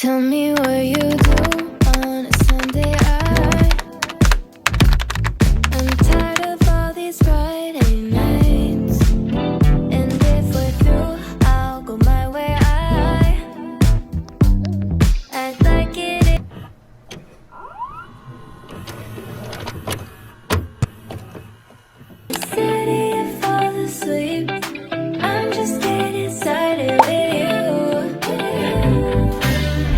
Tell me what you do on a Sunday. I'm tired of all these Friday nights, and if we're through, I'll go my way. I act like it is. City and fall asleep. I'm just getting started with you.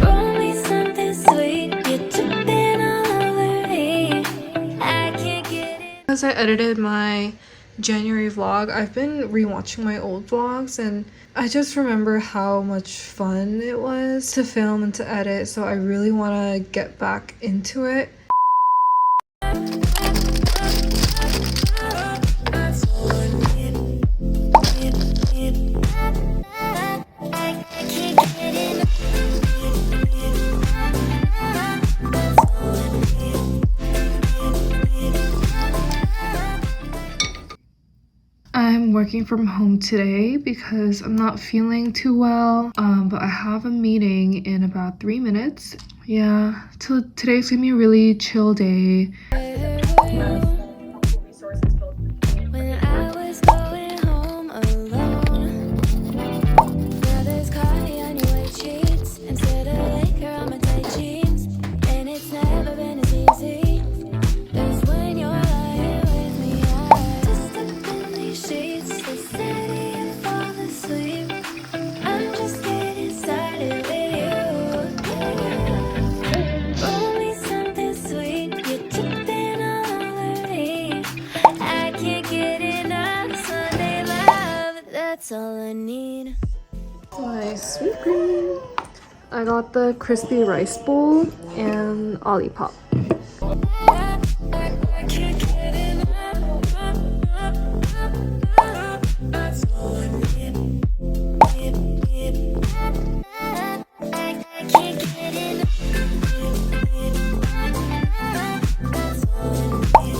Roll me something sweet. You're tripping all over me. I can't get it. As I edited my January vlog, I've been rewatching my old vlogs and I just remember how much fun it was to film and to edit, so I really want to get back into it. I'm working from home today because I'm not feeling too well, but I have a meeting in about 3 minutes. Yeah, today's gonna be a really chill day. When I was going home alone, now there's coffee on your white sheets instead of liquor on my tight jeans, and it's never been as easy as when you're lying with me. I just up in these sheets, the city and fall asleep. I'm just getting started with you. Roll me something sweet, you're tripping all over me. I can't get enough Sunday love, that's all I need. My sweet green. I got the crispy rice bowl and Olipop. I can't get enough, that's all I need. I can't get enough, that's all I need.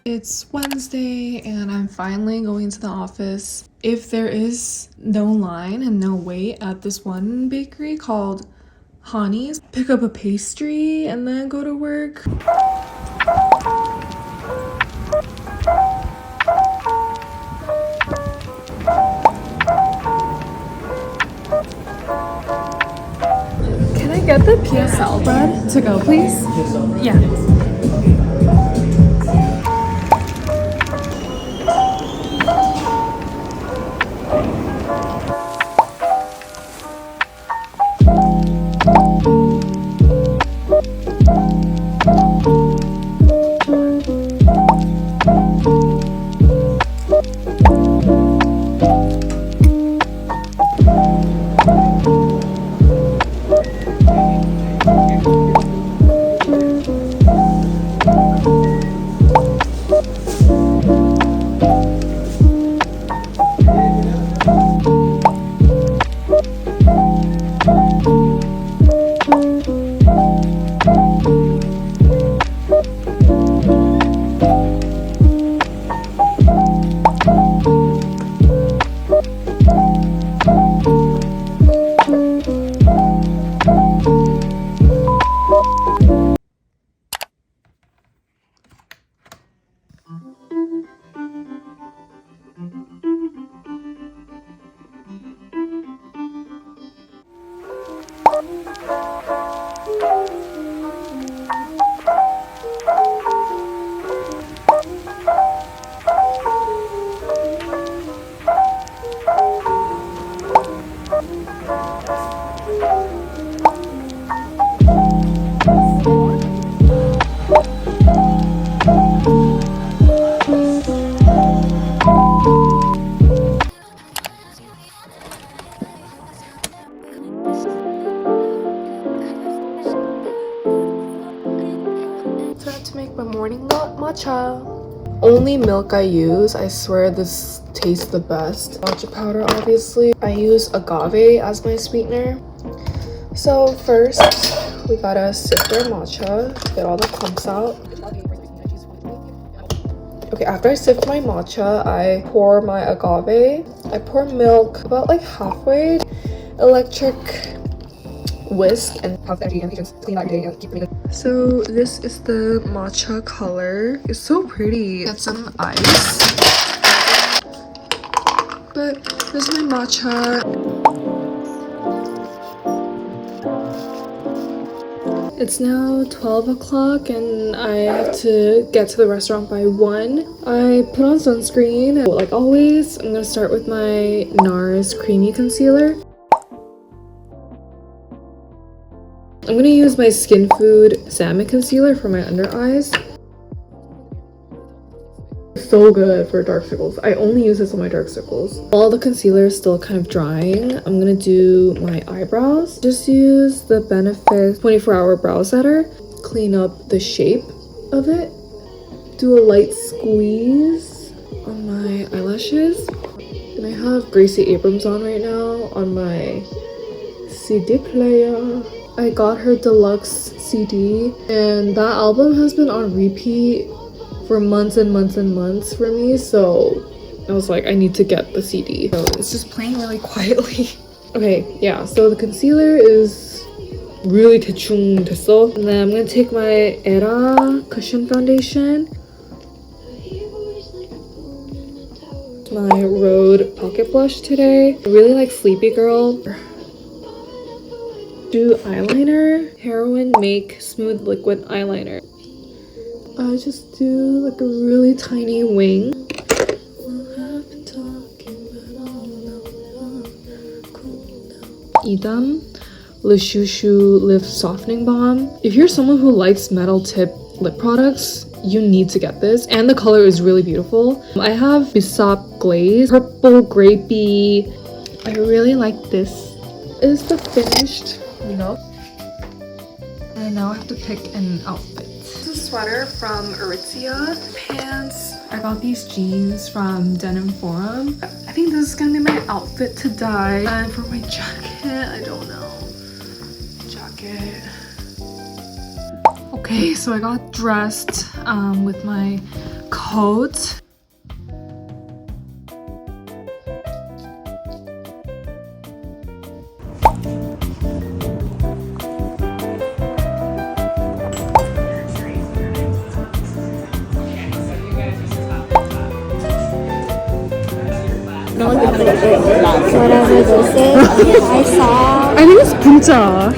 It's Wednesday and I'm finally going to the office. If there is no line and no wait at this one bakery called Honey's, pick up a pastry and then go to work. Can I get the PSL bread to go, please? Yeah. Time to make my morning matcha. Only milk I use. I swear this tastes the best. Matcha powder, obviously. I use agave as my sweetener. So first, we gotta sift our matcha, get all the clumps out. Okay, after I sift my matcha, I pour my agave. I pour milk about like halfway. Electric whisk and have the energy and patience to clean that every day and keep cleaning. So this is the matcha color. It's so pretty. Get some ice. But this is my matcha. It's now 12 o'clock and I have to get to the restaurant by 1. I put on sunscreen. Like always, I'm gonna start with my NARS Creamy Concealer. I'm gonna use my Skin Food Salmon Concealer for my under eyes. So good for dark circles. I only use this on my dark circles. While the concealer is still kind of drying, I'm gonna do my eyebrows. Just use the Benefit 24-hour brow setter. Clean up the shape of it. Do a light squeeze on my eyelashes. And I have Gracie Abrams on right now on my CD player. I got her deluxe CD and that album has been on repeat for months and months and months for me, so I was like, I need to get the CD. So it's just playing really quietly. Okay, yeah, so the concealer is really 대충 됐어. And then I'm gonna take my Era Cushion Foundation. My Rhode Pocket Blush today. I really like Sleepy Girl. Do eyeliner. Heroin Make Smooth Liquid Eyeliner. I just do like a really tiny wing. Edam Le Shushu Lip Softening Balm. If you're someone who likes metal tip lip products, you need to get this. And the color is really beautiful. I have Bisop Glaze, purple grapey. I really like this. Is the finished look. And now I have to pick an outfit. This is a sweater from Aritzia. Pants. I got these jeans from Denim Forum. I think this is gonna be my outfit to dye. And for my jacket, I don't know. Jacket. Okay, so I got dressed with my coat. Whatever this is, I saw. I think it's punta.